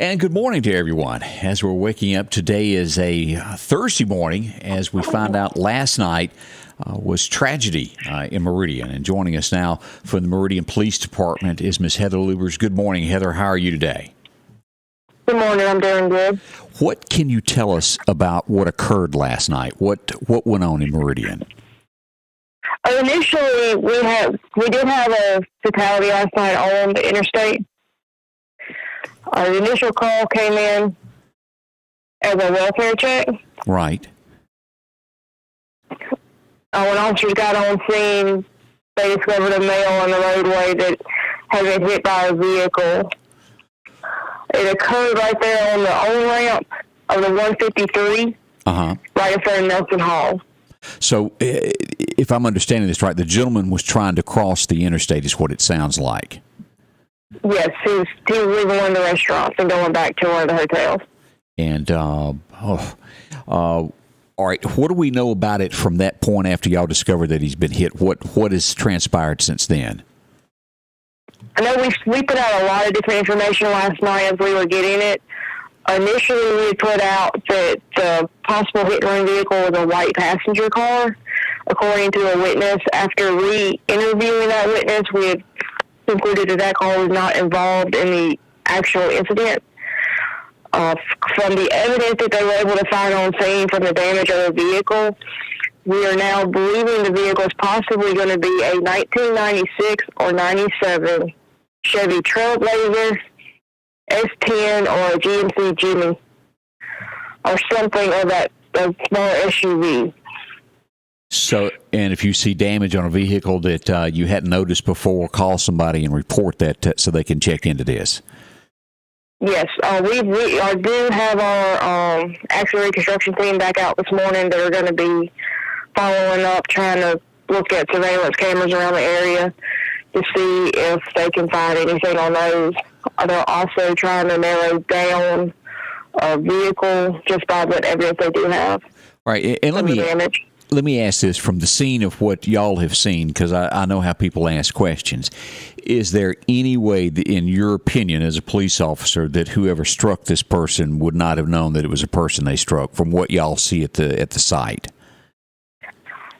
And good morning to everyone. As we're waking up, today is a Thursday morning, as we found out last night was tragedy in Meridian. And joining us now from the Meridian Police Department is Miss Heather Lubbers. Good morning, Heather. How are you today? Good morning. I'm doing good. What can you tell us about what occurred last night? What went on in Meridian? Initially, we did have a fatality last night on the interstate. The initial call came in as a welfare check. Right. When officers got on scene, they discovered a male on the roadway that had been hit by a vehicle. It occurred right there on the on-ramp of the 153, right in front of Nelson Hall. So, if I'm understanding this right, the gentleman was trying to cross the interstate, is what it sounds like. Yes, he was leaving one of the restaurants and going back to one of the hotels. And, all right, what do we know about it from that point after y'all discovered that he's been hit? What has transpired since then? I know we put out a lot of different information last night as we were getting it. Initially, we put out that the possible hit-and-run vehicle was a white passenger car, according to a witness. After re-interviewing that witness, we had concluded that car was not involved in the actual incident. From the evidence that they were able to find on scene from the damage of the vehicle, we are now believing the vehicle is possibly going to be a 1996 or 97 Chevy Trailblazer, S10, or a GMC Jimmy, or something of that small SUV. So, and if you see damage on a vehicle that you hadn't noticed before, call somebody and report that so they can check into this. Yes, we do have our accident reconstruction team back out this morning that are going to be following up, trying to look at surveillance cameras around the area to see if they can find anything on those. They're also trying to narrow down a vehicle just by what evidence they do have. All right, and let me ask this from the scene of what y'all have seen, because I know how people ask questions. Is there any way, in your opinion as a police officer, that whoever struck this person would not have known that it was a person they struck from what y'all see at the site?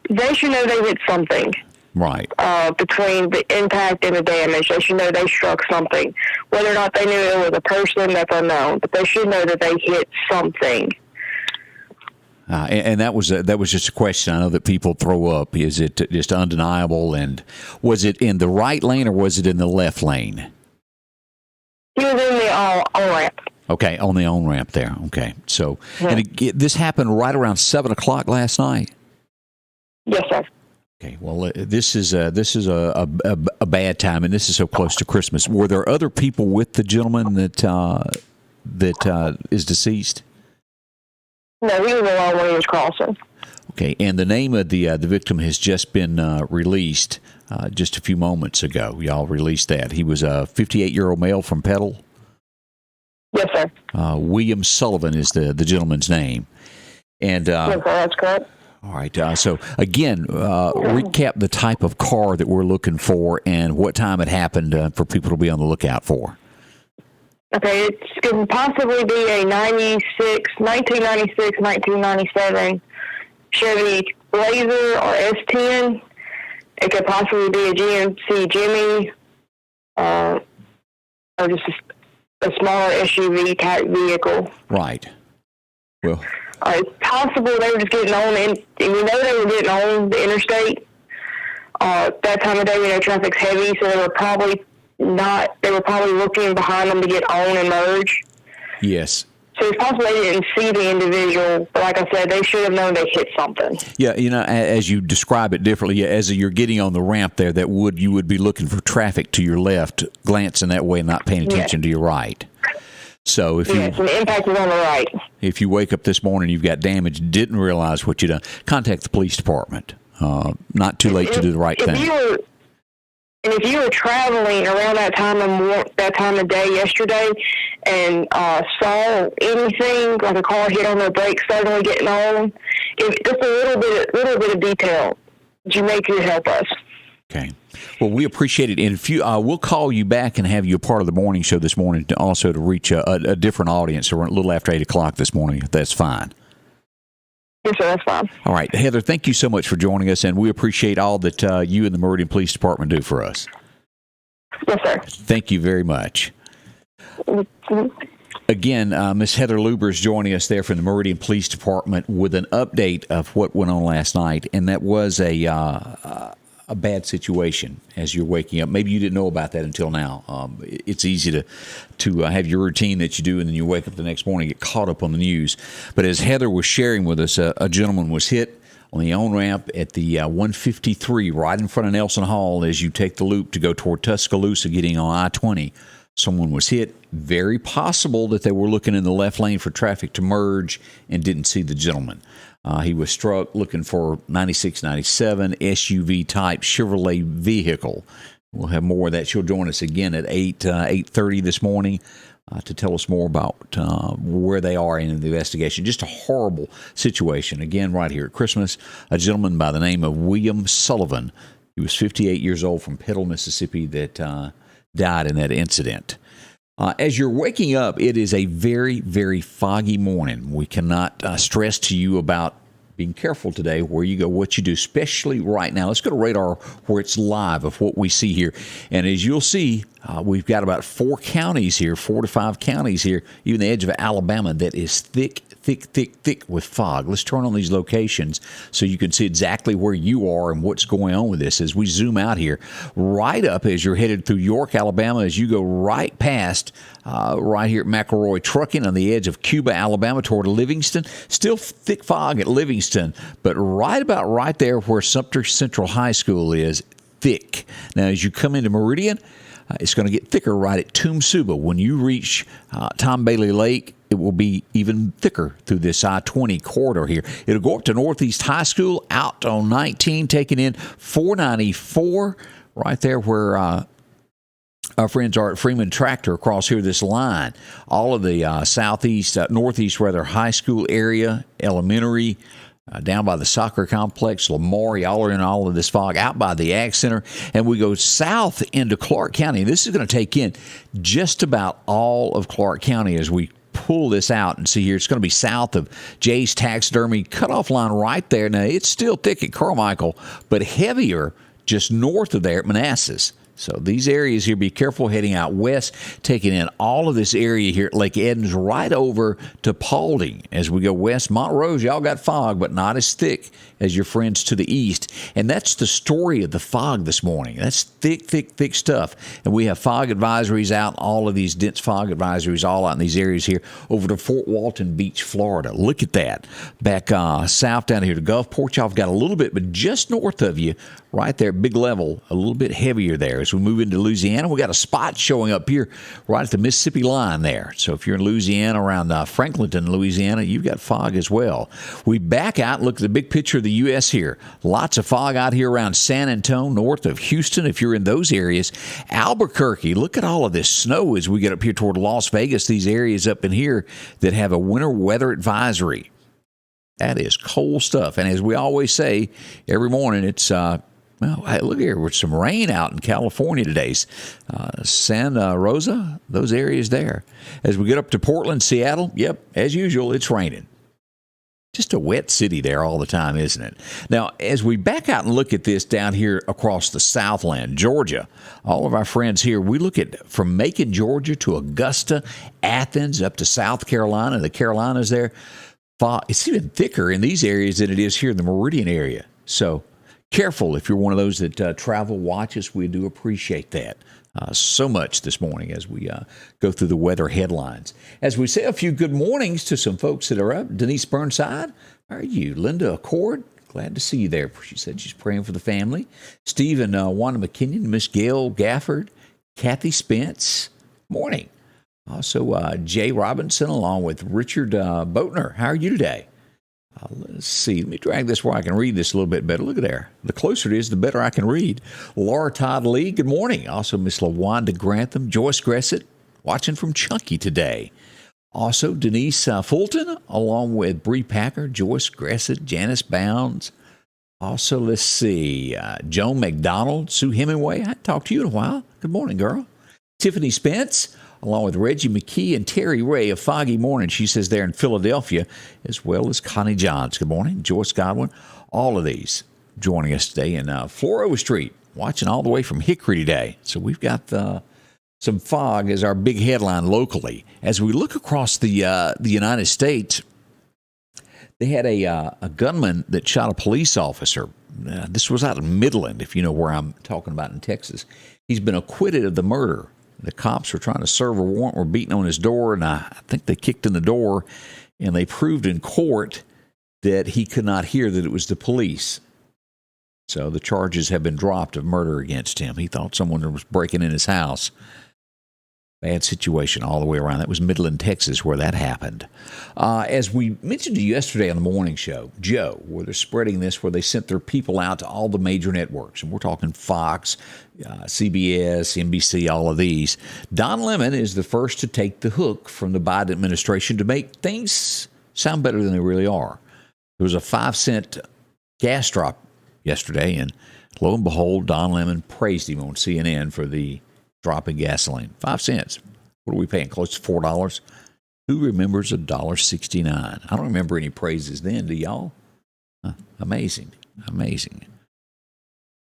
They should know they hit something. Right. Between the impact and the damage, they should know they struck something. Whether or not they knew it was a person, that's unknown. But they should know that they hit something. And that was just a question I know that people throw up. Is it just undeniable? And was it in the right lane or was it in the left lane? He was in the on-ramp. Okay, on the on-ramp there. Okay. So, and this happened right around 7 o'clock last night? Yes, sir. Okay, well, this is a bad time, and this is so close to Christmas. Were there other people with the gentleman that is deceased? No, he was alone when he was crossing. Okay, and the name of the victim has just been released just a few moments ago. Y'all released that. He was a 58-year-old male from Petal. Yes, sir. William Sullivan is the gentleman's name. And yes, sir, that's correct. All right. So, again, recap the type of car that we're looking for and what time it happened for people to be on the lookout for. Okay, it could possibly be a 1996, 1997 Chevy Blazer or S10. It could possibly be a GMC Jimmy or just a smaller SUV type vehicle. Right. Well, it's possible they were just getting on, and we know they were getting on the interstate. That time of day, traffic's heavy, so they were probably looking behind them to get on and merge. Yes. So it's possible they didn't see the individual, but like I said, they should have known they hit something. Yeah, as you describe it differently, as you're getting on the ramp there, you would be looking for traffic to your left, glancing that way and not paying attention to your right. So if and the impact is on the right. If you wake up this morning, you've got damage, didn't realize what you done, contact the police department. Not too late to do the right thing. If you were traveling around that time of day yesterday and saw anything like a car hit on their brakes suddenly getting on, if just a little bit of detail, you may could help us. Okay. Well, we appreciate it. And if you, we'll call you back and have you a part of the morning show this morning to also to reach a different audience, or a little after 8 o'clock this morning, if that's fine. Yes, sir, that's fine. All right. Heather, thank you so much for joining us, and we appreciate all that you and the Meridian Police Department do for us. Yes, sir. Thank you very much. Mm-hmm. Again, Miss Heather Lubbers joining us there from the Meridian Police Department with an update of what went on last night, and that was a bad situation as you're waking up. Maybe you didn't know about that until now. It's easy to have your routine that you do, and then you wake up the next morning and get caught up on the news. But as Heather was sharing with us, a gentleman was hit on the on-ramp at the 153 right in front of Nelson Hall as you take the loop to go toward Tuscaloosa getting on I-20. Someone was hit. Very possible that they were looking in the left lane for traffic to merge and didn't see the gentleman. He was struck looking for 9697 SUV-type Chevrolet vehicle. We'll have more of that. She'll join us again at 8:30 this morning to tell us more about where they are in the investigation. Just a horrible situation. Again, right here at Christmas, a gentleman by the name of William Sullivan. He was 58 years old from Petal, Mississippi, that died in that incident. As you're waking up, it is a very, very foggy morning. We cannot stress to you about being careful today where you go, what you do, especially right now. Let's go to radar where it's live of what we see here. And as you'll see, we've got about 4 counties here, 4 to 5 counties here, even the edge of Alabama, that is thick with fog. Let's turn on these locations so you can see exactly where you are and what's going on with this as we zoom out here. Right up as you're headed through York, Alabama, as you go right past right here at McElroy Trucking on the edge of Cuba, Alabama toward Livingston. Still thick fog at Livingston, but right about right there where Sumter Central High School is, thick. Now, as you come into Meridian, it's going to get thicker right at Tomb Suba. When you reach Tom Bailey Lake, it will be even thicker through this I-20 corridor here. It'll go up to Northeast High School, out on 19, taking in 494, right there where our friends are at Freeman Tractor across here, this line. All of the northeast high school area, elementary, down by the soccer complex, Lamar, y'all are in all of this fog, out by the Ag Center, and we go south into Clark County. This is going to take in just about all of Clark County as we pull this out and see here. It's going to be south of Jay's Taxidermy, cutoff line right there. Now, it's still thick at Carmichael, but heavier just north of there at Manassas. So these areas here, be careful heading out west, taking in all of this area here at Lake Edens right over to Paulding. As we go west, Montrose, y'all got fog, but not as thick as your friends to the east. And that's the story of the fog this morning. That's thick stuff. And we have fog advisories out, all of these dense fog advisories all out in these areas here over to Fort Walton Beach, Florida. Look at that. Back south down here to Gulfport, y'all have got a little bit, but just north of you, right there, big level, a little bit heavier there. As we move into Louisiana, we got a spot showing up here right at the Mississippi line there. So if you're in Louisiana, around Franklinton, Louisiana, you've got fog as well. We back out and look at the big picture of the U.S. here. Lots of fog out here around San Antonio, north of Houston, if you're in those areas. Albuquerque, look at all of this snow as we get up here toward Las Vegas, these areas up in here that have a winter weather advisory. That is cold stuff. And as we always say, every morning it's well, hey, look here, with some rain out in California today. Santa Rosa, those areas there. As we get up to Portland, Seattle, yep, as usual, it's raining. Just a wet city there all the time, isn't it? Now, as we back out and look at this down here across the Southland, Georgia, all of our friends here, we look at from Macon, Georgia to Augusta, Athens, up to South Carolina, the Carolinas there. It's even thicker in these areas than it is here in the Meridian area. So careful if you're one of those that travel watches. We do appreciate that so much this morning as we go through the weather headlines. As we say a few good mornings to some folks that are up. Denise Burnside, how are you? Linda Accord, glad to see you there. She said she's praying for the family. Steve and Wanda McKinnon, Miss Gail Gafford, Kathy Spence, morning. Also, Jay Robinson along with Richard Boatner. How are you today? Let's see. Let me drag this where I can read this a little bit better. Look at there. The closer it is, the better I can read. Laura Todd Lee, good morning. Also, Miss LaWanda Grantham, Joyce Gressett, watching from Chunky today. Also, Denise Fulton, along with Bree Packer, Joyce Gressett, Janice Bounds, Also, let's see, Joan McDonald, Sue Hemingway. I haven't talked to you in a while. Good morning, girl. Tiffany Spence, along with Reggie McKee and Terry Ray, a foggy morning, she says, there in Philadelphia, as well as Connie Johns. Good morning. Joyce Godwin. All of these joining us today in Florida Street, watching all the way from Hickory today. So we've got some fog as our big headline locally. As we look across the United States, they had a gunman that shot a police officer. This was out of Midland, if you know where I'm talking about in Texas. He's been acquitted of the murder. The cops were trying to serve a warrant, were beating on his door, and I think they kicked in the door, and they proved in court that he could not hear that it was the police. So the charges have been dropped of murder against him. He thought someone was breaking in his house. Bad situation all the way around. That was Midland, Texas, where that happened. As we mentioned to you yesterday on the morning show, Joe, where they're spreading this, where they sent their people out to all the major networks, and we're talking Fox, CBS, NBC, all of these. Don Lemon is the first to take the hook from the Biden administration to make things sound better than they really are. There was a 5-cent gas drop yesterday, and lo and behold, Don Lemon praised him on CNN for the drop in gasoline. 5 cents. What are we paying? Close to $4? Who remembers $1.69? I don't remember any praises then, do y'all? Amazing.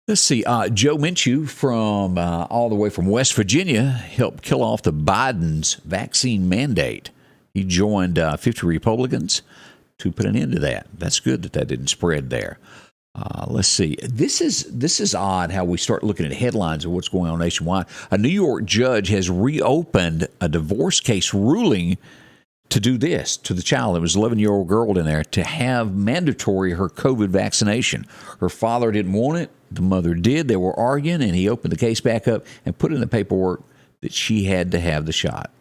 Let's see. Joe Minshew from all the way from West Virginia helped kill off the Biden's vaccine mandate. He joined 50 Republicans to put an end to that. That's good that didn't spread there. Let's see. This is odd how we start looking at headlines of what's going on nationwide. A New York judge has reopened a divorce case ruling to do this to the child. There was an 11-year-old girl in there to have mandatory her COVID vaccination. Her father didn't want it. The mother did. They were arguing, and he opened the case back up and put in the paperwork that she had to have the shot.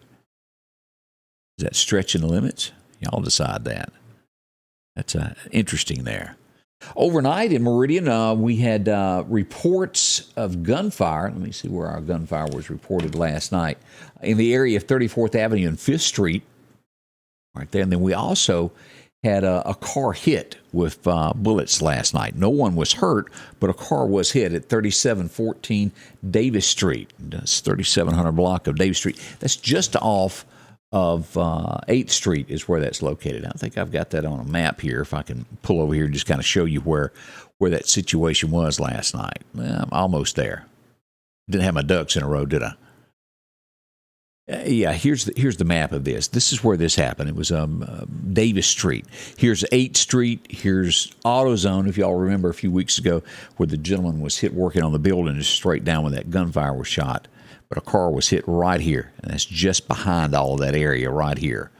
Is that stretching the limits? Y'all decide that. That's interesting there. Overnight in Meridian, we had reports of gunfire. Let me see where our gunfire was reported last night. In the area of 34th Avenue and 5th Street, right there. And then we also had a car hit with bullets last night. No one was hurt, but a car was hit at 3714 Davis Street. That's 3700 block of Davis Street. That's just off of 8th Street is where that's located. I think I've got that on a map here. If I can pull over here and just kind of show you where that situation was last night. Well, I'm almost there. Didn't have my ducks in a row, did I? Yeah, here's the map of this. This is where this happened. It was Davis Street. Here's 8th Street. Here's AutoZone, if y'all remember a few weeks ago, where the gentleman was hit working on the building just straight down when that gunfire was shot. But a car was hit right here, and that's just behind all of that area right here.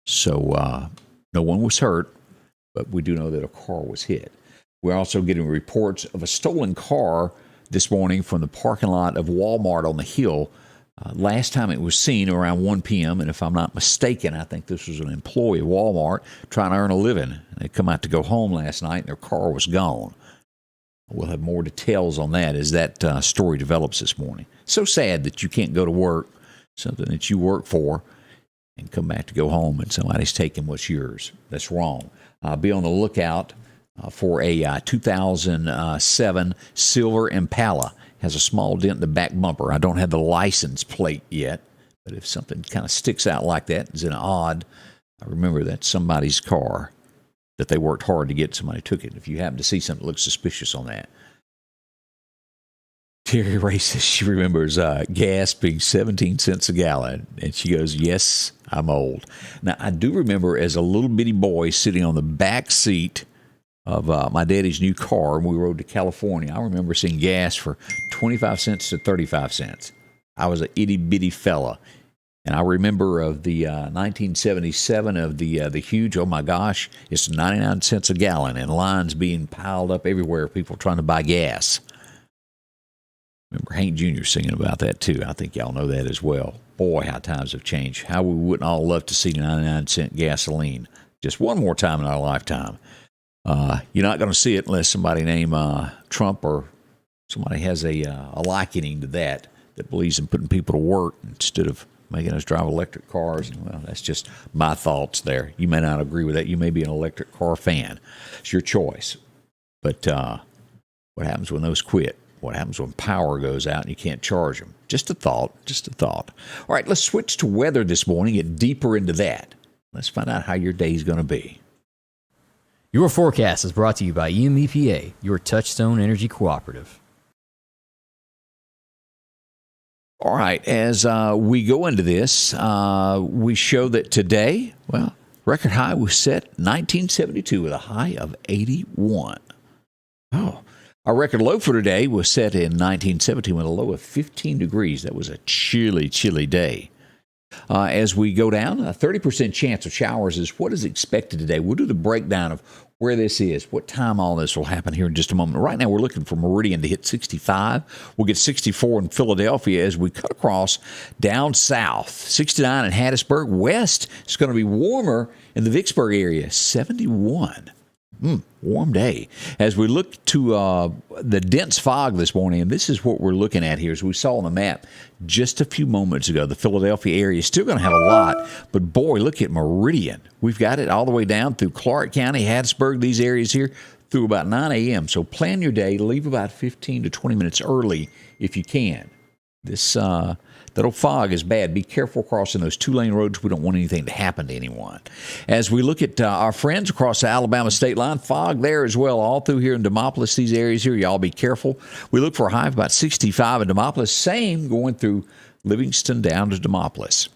So no one was hurt, but we do know that a car was hit. We're also getting reports of a stolen car this morning from the parking lot of Walmart on the Hill. Last time it was seen around 1 p.m., and if I'm not mistaken, I think this was an employee of Walmart trying to earn a living. They come out to go home last night, and their car was gone. We'll have more details on that as that story develops this morning. So sad that you can't go to work, something that you work for, and come back to go home and somebody's taking what's yours. That's wrong. Be on the lookout for a 2007 Silver Impala. Has a small dent in the back bumper. I don't have the license plate yet, but if something kind of sticks out like that, is an odd, I remember that's somebody's car that they worked hard to get. Somebody took it. If you happen to see something that looks suspicious on that. Terry Ray says she remembers gas being 17 cents a gallon, and she goes, yes, I'm old. Now, I do remember as a little bitty boy sitting on the back seat of my daddy's new car, and we rode to California. I remember seeing gas for 25 cents to 35 cents. I was an itty-bitty fella. And I remember of the 1977 of the huge, oh my gosh, it's 99 cents a gallon, and lines being piled up everywhere, people trying to buy gas. Remember Hank Jr. singing about that too. I think y'all know that as well. Boy, how times have changed. How we wouldn't all love to see 99-cent gasoline just one more time in our lifetime. You're not going to see it unless somebody named Trump or somebody has a likening to that believes in putting people to work instead of making us drive electric cars. And, well, that's just my thoughts there. You may not agree with that. You may be an electric car fan. It's your choice. But what happens when those quit? What happens when power goes out and you can't charge them? Just a thought, just a thought. All right, let's switch to weather this morning, get deeper into that. Let's find out how your day is going to be. Your forecast is brought to you by EMEPA, your Touchstone Energy Cooperative. All right, as we go into this, we show that today, well, record high was set 1972 with a high of 81. Oh, our record low for today was set in 1917 with a low of 15 degrees. That was a chilly, chilly day. As we go down, a 30% chance of showers is what is expected today. We'll do the breakdown of where this is, what time all this will happen here in just a moment. Right now, we're looking for Meridian to hit 65. We'll get 64 in Philadelphia as we cut across down south. 69 in Hattiesburg. West, it's going to be warmer in the Vicksburg area, 71. Warm day. As we look to the dense fog this morning, and this is what we're looking at here, as we saw on the map just a few moments ago, the Philadelphia area is still going to have a lot, but boy, look at Meridian. We've got it all the way down through Clark County, Hattiesburg, these areas here, through about 9 a.m. So plan your day, leave about 15 to 20 minutes early if you can. This that old fog is bad. Be careful crossing those two-lane roads. We don't want anything to happen to anyone. As we look at our friends across the Alabama state line, fog there as well, all through here in Demopolis, these areas here. Y'all be careful. We look for a high of about 65 in Demopolis. Same going through Livingston down to Demopolis.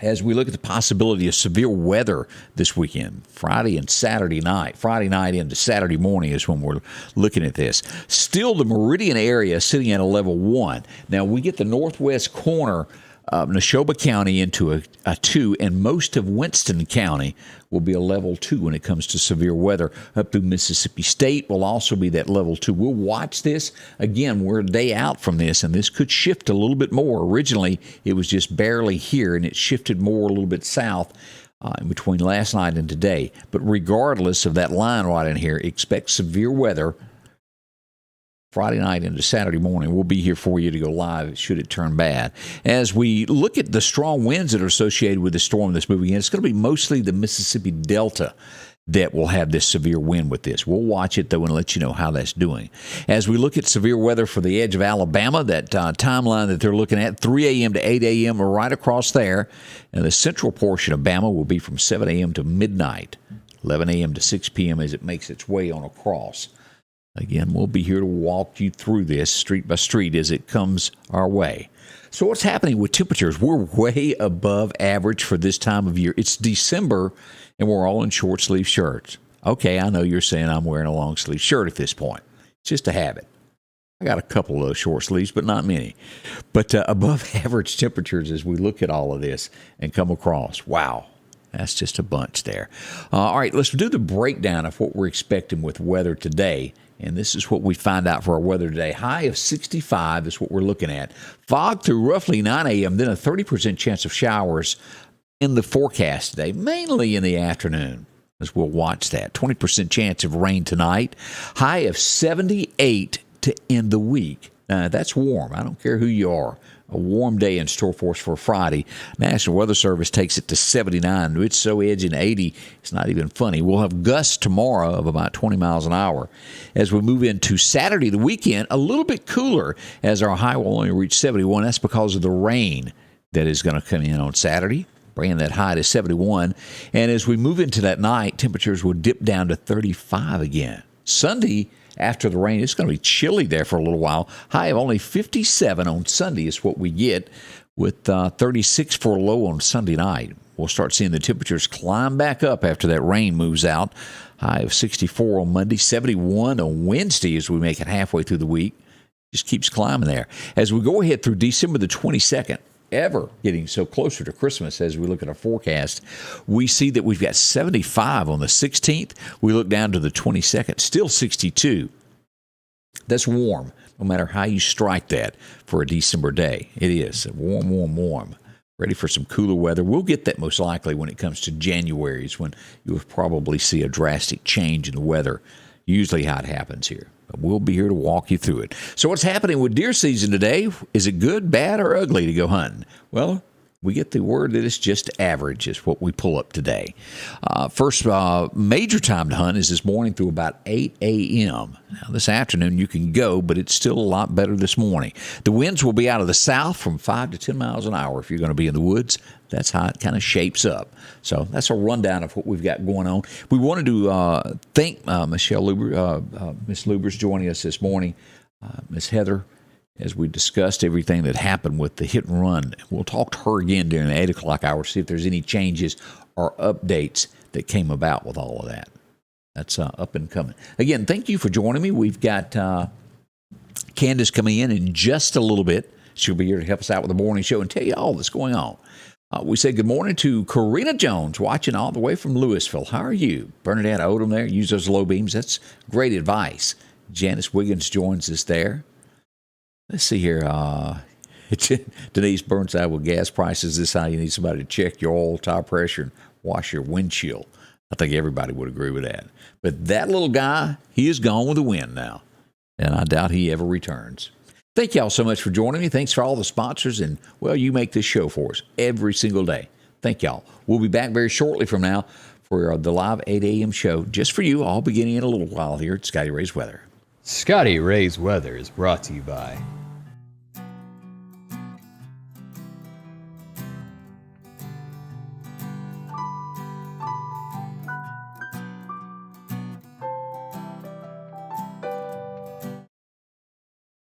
As we look at the possibility of severe weather this weekend, Friday and Saturday night, Friday night into Saturday morning is when we're looking at this. Still the Meridian area sitting at a level 1. Now, we get the northwest corner of Neshoba County into a 2, and most of Winston County will be a level 2 when it comes to severe weather. Up through Mississippi State will also be that level 2. We'll watch this. Again, we're a day out from this, and this could shift a little bit more. Originally, it was just barely here, and it shifted more a little bit south in between last night and today. But regardless of that line right in here, expect severe weather Friday night into Saturday morning. We'll be here for you to go live should it turn bad. As we look at the strong winds that are associated with the storm that's moving in, it's going to be mostly the Mississippi Delta that will have this severe wind with this. We'll watch it, though, and let you know how that's doing. As we look at severe weather for the edge of Alabama, that timeline that they're looking at, 3 a.m. to 8 a.m. are right across there. And the central portion of Bama will be from 7 a.m. to midnight, 11 a.m. to 6 p.m. as it makes its way on across. Again, we'll be here to walk you through this street by street as it comes our way. So what's happening with temperatures? We're way above average for this time of year. It's December, and we're all in short-sleeve shirts. Okay, I know you're saying I'm wearing a long-sleeve shirt at this point. It's just a habit. I got a couple of those short sleeves, but not many. But above average temperatures as we look at all of this and come across. Wow. That's just a bunch there. All right, let's do the breakdown of what we're expecting with weather today. And this is what we find out for our weather today. High of 65 is what we're looking at. Fog through roughly 9 a.m., then a 30% chance of showers in the forecast today, mainly in the afternoon, as we'll watch that. 20% chance of rain tonight. High of 78 to end the week. Now, that's warm. I don't care who you are. A warm day in store for us for Friday. National Weather Service takes it to 79. It's so edging 80, it's not even funny. We'll have gusts tomorrow of about 20 miles an hour. As we move into Saturday, the weekend, a little bit cooler as our high will only reach 71. That's because of the rain that is going to come in on Saturday, bringing that high to 71. And as we move into that night, temperatures will dip down to 35 again. Sunday, after the rain, it's going to be chilly there for a little while. High of only 57 on Sunday is what we get, with 36 for a low on Sunday night. We'll start seeing the temperatures climb back up after that rain moves out. High of 64 on Monday, 71 on Wednesday as we make it halfway through the week. Just keeps climbing there. As we go ahead through December the 22nd, ever getting so closer to Christmas as we look at our forecast, we see that we've got 75 on the 16th. We look down to the 22nd, still 62. That's warm, no matter how you strike that for a December day. It is warm, warm, warm. Ready for some cooler weather. We'll get that most likely when it comes to January, is when you'll probably see a drastic change in the weather, usually how it happens here. But we'll be here to walk you through it. So what's happening with deer season today? Is it good, bad, or ugly to go hunting? Well, we get the word that it's just average is what we pull up today. First major time to hunt is this morning through about 8 a.m. Now, this afternoon you can go, but it's still a lot better this morning. The winds will be out of the south from 5 to 10 miles an hour if you're going to be in the woods. That's how it kind of shapes up. So that's a rundown of what we've got going on. We wanted to thank Michelle Luber, Miss Lubbers joining us this morning, Miss Heather, as we discussed everything that happened with the hit and run. We'll talk to her again during the 8 o'clock hour, see if there's any changes or updates that came about with all of that. That's up and coming. Again, thank you for joining me. We've got Candace coming in just a little bit. She'll be here to help us out with the morning show and tell you all that's going on. We say good morning to Karina Jones, watching all the way from Louisville. How are you? Bernadette Odom there. Use those low beams. That's great advice. Janice Wiggins joins us there. Let's see here. Denise Burnside, with gas prices, this is how you need somebody to check your oil, tire pressure, and wash your windshield. I think everybody would agree with that. But that little guy, he is gone with the wind now, and I doubt he ever returns. Thank y'all so much for joining me. Thanks for all the sponsors, and, well, you make this show for us every single day. Thank y'all. We'll be back very shortly from now for the live 8 a.m. show just for you, all beginning in a little while here at Scotty Ray's Weather. Scotty Ray's Weather is brought to you by